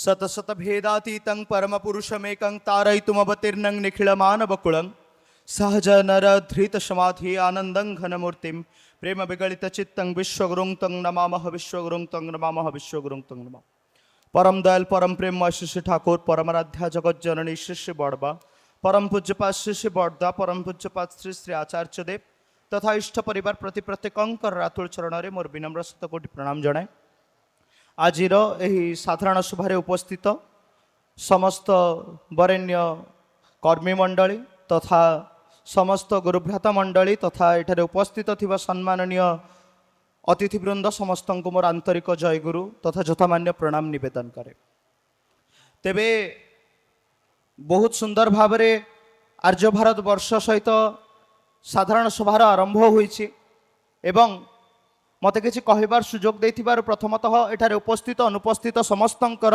शतशत भेदातीतं परम पुरुषमेकं तारयितुमवतीर्णं निखिलमानवकुलं सहज नर धृत समाधि आनंदं घनमूर्तिं प्रेम विगलित चित्तं विश्वगुरुं तं नमामः विश्वगुरुं तं नमामः विश्वगुरुं तं नमामः। परम दयाल परम प्रेम श्री श्री ठाकुर परमाराध्या जगत जननी श्री श्री बड़बा परम पूज्यपाद श्री श्री बड़दा परम पूज्यपाद श्री श्री आचार्य देव तथा इष्ट परिवार प्रति प्रत्येकंकर रातुल चरण में मोर विनम्र शतकोटि प्रणाम जनाए। आजिर एही साधारण सभारे उपस्थित समस्त वरेण्य कर्मी मंडली तथा समस्त गुरुभ्राता मंडली तथा एठारे उपस्थित थिबा सम्माननीय अतिथिवृंद समस्त को मोर आंतरिक जयगुरु तथा यथामान्य प्रणाम निवेदन करे। तेबे बहुत सुंदर भावरे आर्य भारत वर्ष सहित साधारण सभार आरंभ होईछि एवं मते किछि कहिबार सुजोग देथिबार प्रथमतः एठारे उपस्थित अनुपस्थित समस्तंकर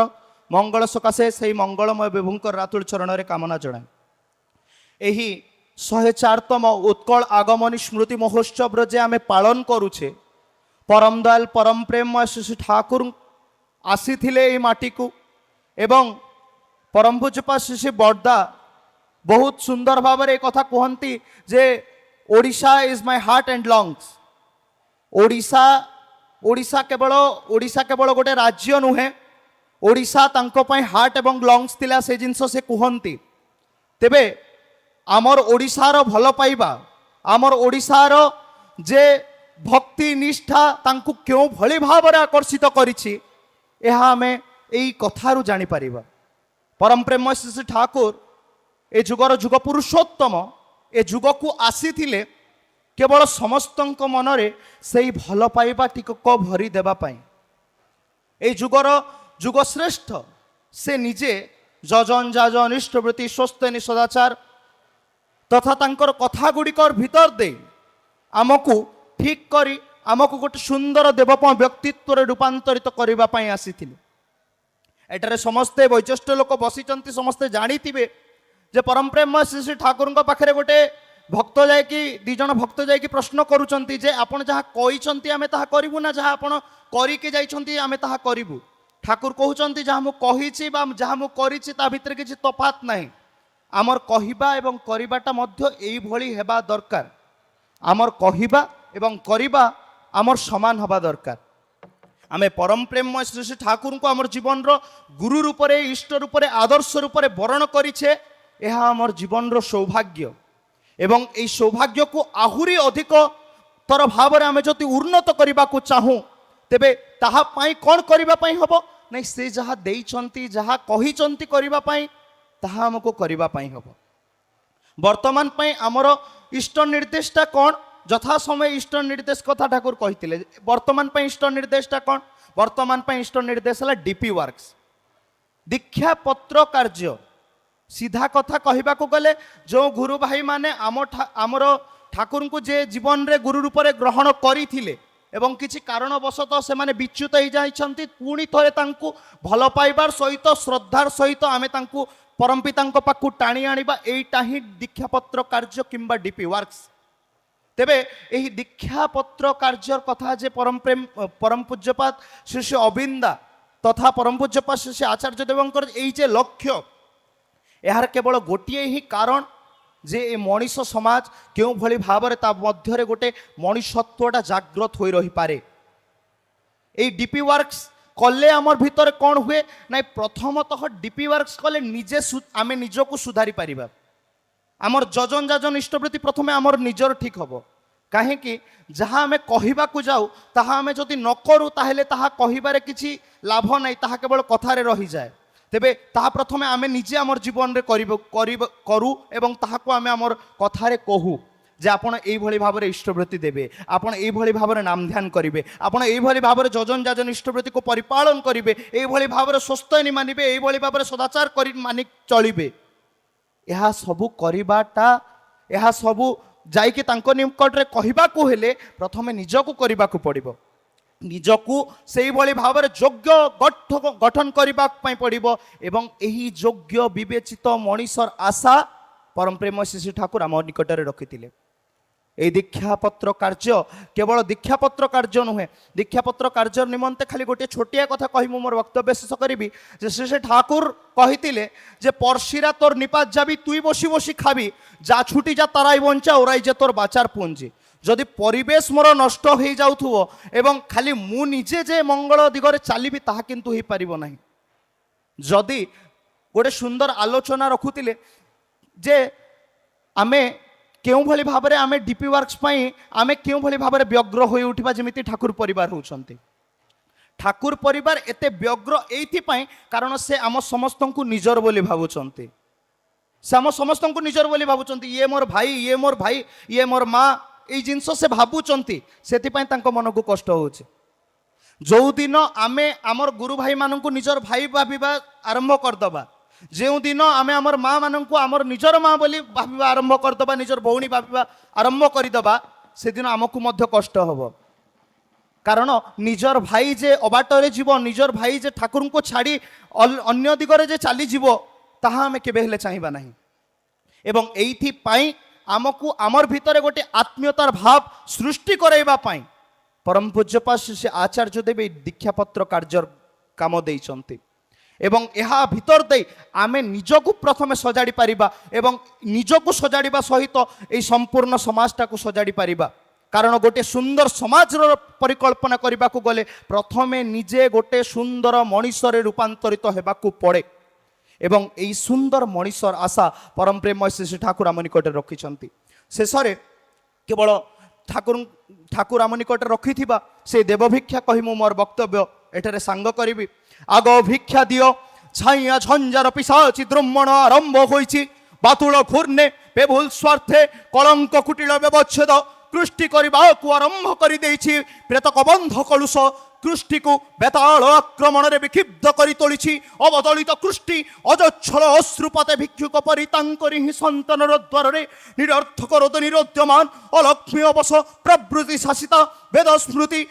मंगल सकाशे सेही मंगलमय विभुंकर रातुल चरण रे कामना जणाए। एही 104तम उत्कल आगमनी स्मृति महोत्सव जे आमे पालन करूछे परम दयाल परम प्रेममय श्री ठाकुर आसी थिले एही माटी को एवं परम पूज्यपाद श्री श्री बड़दा बहुत सुंदर भाव में कथा कहती जे Odisha is my heart and lungs. Odisha केवल गोटे राज्य नुहे ओडिशा तांको पई हार्ट एवं लंग्स थिला से जिनस से कहती। तेबे आमर ओडिशार भल पाइबा आमर ओडिशार जे भक्ति निष्ठा तांको क्यों भली भाव में आकर्षित करिछि एहा आमे एई कथारु जानि परिबा। परम प्रेम श्री श्री ठाकुर ए जुगर जुग पुरुषोत्तम ए जुग को आसी थिले केवल समस्तंक मनरे सेई भल पाइबा टिकक भरी देबा पई। ए जुगर जुग श्रेष्ठ से निजे जजन जाजन इष्टवृत्ति स्वस्तिनी सदाचार तथा तांकर कथा गुड़िकर भीतर दे आमको ठीक करी आमको गोटे सुंदर देवपय व्यक्तित्व रूपांतरित करने पाई आसीथिले। एटारे समस्ते वैशिष्ट लोक बसीचंती समस्ते जानिथिबे जे परम प्रेम श्री श्री ठाकुर पाखे गोटे भक्त जाकि दी जन भक्त जाकि प्रश्न करुचंती जे आपण जहाँ कहिचंती आमे ताहा करिवु ना जहाँ आपण करिके जाइछंती आमे ताहा करिवु। ठाकुर कहउचंती जहाँ मु कहिछि बा जहाँ मु करिछि ता भितर किछि तफात नाही। आमर कहिबा एवं करिबाटा मध्य एई भली हेबा दरकार। आमर कहिबा एवं करिबा आमर समान हवा दरकार। आमे परम प्रेममय श्री श्री ठाकुर को आमर जीवन रो गुरु रूप रे इष्ट रूप रे आदर्श रूप रे वर्ण करिछे एहा आमर जीवन रो सौभाग्य एवं ए सौभाग्य को आहुरी अधिक तर भाव रे आमे जति उन्नत करबा को चाहू तेबे ताहा पाई कोन करबा पाई हबो नै से जहा देइचंती जहा कहिचंती करबा पाई ताहा हमको करबा पाई हबो। वर्तमान पाई आमर इष्ट निर्देशटा कोन यथा समय इष्ट निर्देश कथा ठाकुर कही। वर्तमान पे इष्ट निर्देशटा कौन वर्तमान पे इष्ट निर्देश है डीपी वर्क्स दीक्षा पत्र कार्य। सीधा कथा कहबा को गले जो गुरु भाई माने आमर ठाकुर को जे जीवन रे गुरु रूप रे ग्रहण करिथिले एवं किछि कारणवशतः से माने विच्युत हो जाइछंती पुणी थरे तांकु भल पाइबार सहित श्रद्धार सहित आमे तांकु परम पितांको पाखु टाणी आनिबा एइटा ही दीक्षा पत्र कार्य किंबा डीपी वर्क्स। तेबे यही दीक्षा पत्र कार्य कथा जे परम पूज्यपाद श्री श्री अबिंदा तथा परम पूज्यपाद श्री श्री आचार्य देवंकर यही जे लक्ष्य यार केवल गोटे ही कारण जे ए मनीष समाज क्यों भली भाव रे ता मध्य रे गोटे मनीषत्वटा जागृत होई रही पारे। ए डीपी वर्क्स कले आमर भीतर कौन हुए ना प्रथमतः डीपी वर्क्स कले निजे आमे निजको सुधारी पारिबा। आमर जजन जाजन इष्टवृत्ति प्रथमे आमर निजर ठीक हम कहीं जहाँ आम कहवाक जाऊ ताहा आमे जदि न करूँ ताहेले ताहा कहिबारे किछि लाभ नहीं ताहा केवल कथारे रही जाए। तेबे ताहा प्रथमे आमे निजे आमर जीवन रे करू एवं ताहाको आमे आमर कथारे कहू जे आपण एई भली भाव रे इष्टवृत्ति देबे आपण एई भली भाव रे नाम ध्यान करिवे आपण एई भली भाव रे जजन जाजन इष्टवृत्ति को परिपालन करिवे एई भली भाव रे स्वस्तिनी मानिबे एई भली भाव रे सदाचार करि मानि चलिबे। यह सबू करिबाटा यह सबू जाइके तांको निकट रे कहिबाकू हेले प्रथमे निजको करिबाकू पड़िबो। निजको सेही भली भाव रे योग्य गठन करिबा पई पड़िबो एवं एही योग्य विवेचित मनीषर आशा परम प्रेम श्री श्री ठाकुर आम निकट रे रखिथिले। এই দীক্ষাপত্র কার্য কেবল দীক্ষাপত্র কার্য নুহে, দীক্ষাপত্র কার্যর নিমন্তে খালি গোটিଏ ছোটিয়া কথা কহি মু মোর বক্তব্য শেষ করিবি যে সে ঠাকুর কহিলে যে পরশিরা তোর নিপাত যাবি তুই বসি বসি খাবি, যা ছুটি যা তারাই বঞ্চা ওরাই যে তোর বাঁচার পুঞ্জি। যদি পরিবেশ মোর নষ্ট হয়ে যাউথুব এবং খালি মু নিজে যে মঙ্গল দিগরে চালিবি তাহা কিন্তু হইপারিব নাই। যদি গোটে সুন্দর আলোচনা রখুলে যে আমি কেউভଳି ভাবে আমি ডিপি ওয়ার্কস পাই আমি কেউভଳି ভাবে ব্যগ্র হয়ে উঠিবা, যেমিতি ঠাকুর পরিবার হউছন্তি। ঠাকুর পরিবার এতে ব্যগ্র এইথিপাই কারণ সে আম সমস্তଙ୍କୁ নিজর বলি ভাবুছন্তি, সে আম সমস্তଙ୍କୁ নিজর বলি ভাবুছন্তি। ইয়ে মোর ভাই, ইয়ে মোর ভাই, ইয়ে মোর মা, এই জিনিস সে ভাবুছন্তি, সেথিপাই তাঙ্ক মনকু কষ্ট হচ্ছে। যৌদিন আমি আমার গুরু ভাই মানুষ নিজর ভাই ভাবিবা আরম্ভ করদবা, যেদিন আমি আমার মা মানুষ আমার নিজর মা বলি ভাবিবা আরম্ভ করদবা, নিজর ভৌণী ভাবিবা আরম্ভ করিদবা, সেদিন আমকু মধ্য কষ্ট হব। কারণ নিজর ভাই যে অবাটরে যাব, নিজর ভাই যে ঠাকুরଙ୍କୁ ছাড়ি অন্য দিগরে যে চালিযিব তাহা আমি কেবে হেলে চাহিবা নাই। এবং এইথিপাই আমকু আমার ভিতরে গোটে আত্মীয়তার ভাব সৃষ্টি করাইবা পাই পরম পূজ্যপাদ শ্রী আচার্য দেব এই দীক্ষাপত্র কার্যর কাম দেইছন্তি। এবং এহা ভিতর দেই আমি নিজকু প্রথমে সজাড়ি পারিবা এবং নিজকু সজাড়িবা সহিত এই সম্পূর্ণ সমাজটাকে সজাড়ি পারিবা। কারণ গোটে সুন্দর সমাজর পরিকল্পনা করিবাকু গলে প্রথমে নিজে গোটে সুন্দর মଣିষরে রূপান্তরিত হেবাকু পড়ে। এবং এই সুন্দর মଣିষর আশা পরম প্রেমময় শ্রী ঠাকুর আম নিকটে রখিছন্তি। শেষরে কেবল ঠাকুর আম নিকটে রখিথিবা সেই দেবভিক্ষা কহি মু মোর বক্তব্য এଠାରେ সাঙ্গ করিবি। আগ ভিক্ষা দিও ছাইয়া ঝঞ্ঝার পিসাচি দ্রুম্মণ আরম্ভ হয়েছি, বাতুল ঘূর্ণে বেভুল স্বার্থে কলঙ্ক কুটিল ব্যবচ্ছেদ কৃষ্টি করিবাকু আরম্ভ করে দিয়েছি। প্রেতক বন্ধ কলুষ কৃষ্টিকু বেতাল আক্রমণে বিক্ষিব্ধ করে তুলিছি। অবদলিত কৃষ্টি অজচ্ছল অশ্রুপাতে ভিক্ষুক পরি তাঙ্করি হি সন্তানর দ্বারে নিরর্থক রোদ নিরোদ্যমান অলক্ষ্মী অবশ প্রবৃতি শাসিতা বেদ স্মৃতি।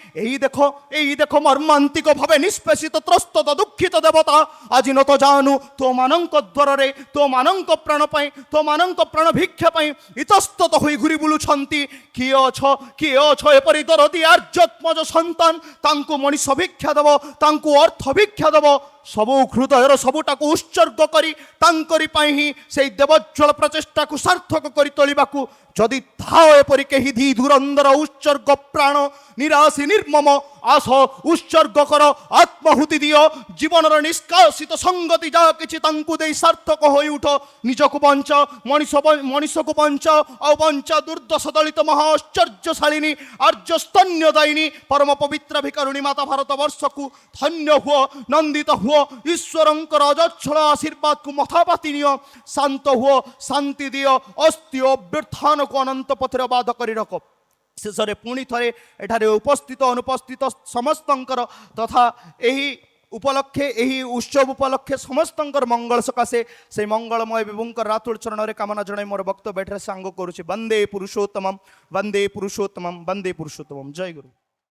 এই দেখো মর্মান্তিক ভাবে নিষ্পেষিত ত্রস্তত দুঃখিত দেবতা আজি নত জানু তোମାନଙ୍କ দ্বারে তোମାନଙ୍କ প্রাণ পাই তোମାନଙ୍କ প্রাণ ভিক্ষা পাই ইতস্তত হই ঘুরি বুলুছন্তি। কিଏ ଅଛ ଏପରି ଦରଦୀ ଆର୍ଯ୍ୟତ୍ମଜ ସନ୍ତାନ, ତାଙ୍କୁ ମଣିଷ ଭିକ୍ଷା ଦେବ, ତାଙ୍କୁ ଅର୍ଥ ଭିକ୍ଷା ଦେବ, ସବୁ ହୃଦୟର ସବୁଟାକୁ ଉତ୍ସର୍ଗ କରି ତାଙ୍କରି ପାଇଁ ହିଁ ସେଇ ଦେବଜ୍ୱଳ ପ୍ରଚେଷ୍ଟାକୁ ସାର୍ଥକ କରି ତୋଳିବାକୁ ଯଦି ଥାଅ ଏପରି କେହି ଧୀ ଧୁରନ୍ଧର ଉତ୍ସର୍ଗ ପ୍ରାଣ ନିରାଶୀ ନିର୍ମମ ଆସ ଉତ୍ସର୍ଗ କର ଆତ୍ମାହୁତି ଦିଅ। ଜୀବନର ନିଷ୍କାସିତ ସଙ୍ଗତି ଯାହା କିଛି ତାଙ୍କୁ ଦେଇ ସାର୍ଥକ ହୋଇ ଉଠ। ନିଜକୁ ବଞ୍ଚ, ମଣିଷକୁ ବଞ୍ଚ, ଆଉ ବଞ୍ଚ ଦୁର୍ଦ୍ଦଶ ଦଳିତ ମହାଶ୍ଚର୍ଯ୍ୟଶାଳିନୀ ଆର୍ଯ୍ୟ ସ୍ତନ୍ୟଦାୟିନୀ ପରମ ପବିତ୍ର ଭିକାରୁଣୀ ମାତା ଭାରତ ବର୍ଷକୁ ଧନ୍ୟ ହୁଅ, ନନ୍ଦିତ ହୁଅ। ଈଶ୍ୱରଙ୍କର ଅଜଚ୍ଛଳ ଆଶୀର୍ବାଦକୁ ମଥାପାତି ନିଅ। ଶାନ୍ତ ହୁଅ, ଶାନ୍ତି ଦିଅ, ଅସ୍ଥି ଅଭ୍ୟର୍ଥାନକୁ ଅନନ୍ତ ପଥରେ ବାଧ କରି ରଖ। ଶେଷରେ ପୁଣି ଥରେ ଏଠାରେ ଉପସ୍ଥିତ ଅନୁପସ୍ଥିତ ସମସ୍ତଙ୍କର ତଥା ଏହି উপলক্ষে এই উৎসব উপলক্ষে সমস্তঙ্কর মঙ্গল সকাশে সেই মঙ্গলময় বিভুঙ্কর রাতুল চরণরে কামনা জনাই মোর বক্তব্য এঠারে সাঙ্গ করুছি। বন্দে পুরুষোত্তমম, বন্দে পুরুষোত্তমম, বন্দে পুরুষোত্তমম। জয় গুরু।